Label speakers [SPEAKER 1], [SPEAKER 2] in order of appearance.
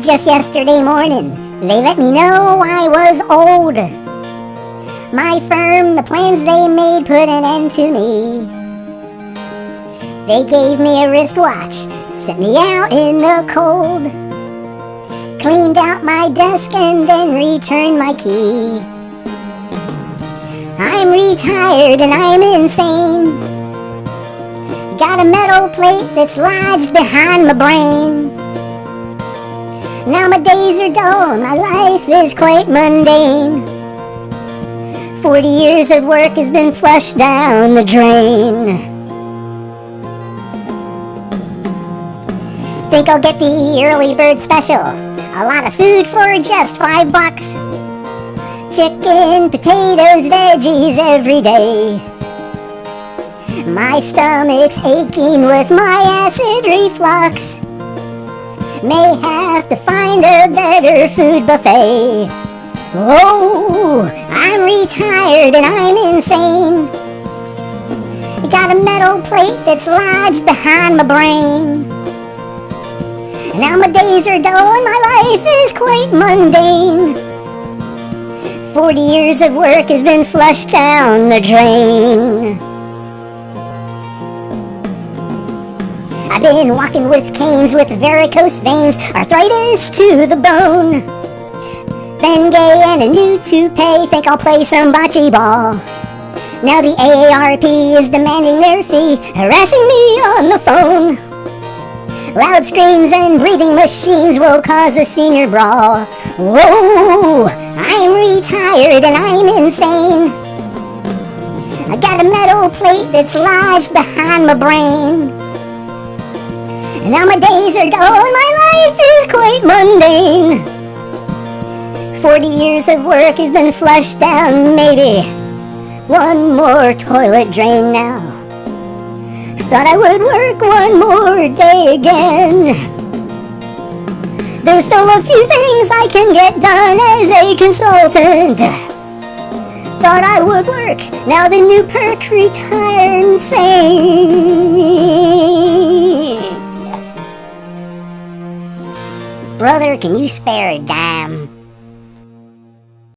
[SPEAKER 1] Just yesterday morning, they let me know I was old. My firm, the plans they made put an end to me. They gave me a wristwatch, sent me out in the cold, cleaned out my desk and then returned my key. I'm retired and I'm insane. Got a metal plate that's lodged behind my brain. Now my days are dull, my life is quite mundane. 40 years of work has been flushed down the drain. Think I'll get the early bird special, a lot of food for just $5. Chicken, potatoes, veggies every day. My stomach's aching with my acid reflux. May have to find a better food buffet. Oh, I'm retired and I'm insane. Got a metal plate that's lodged behind my brain. Now my days are dull and my life is quite mundane. 40 years of work has been flushed down the drain. I've been walking with canes with varicose veins, arthritis to the bone. Been gay and a new toupee, think I'll play some bocce ball. Now the AARP is demanding their fee, harassing me on the phone. Loud screens and breathing machines will cause a senior brawl. Whoa, I'm retired and I'm insane. I got a metal plate that's lodged behind my brain. Now my days are dull and my life is quite mundane. 40 years of work has been flushed down, maybe one more toilet drain now. Thought I would work one more day again. There's still a few things I can get done as a consultant. Thought I would work, now the new perk, retire insane. Brother, can you spare a dime?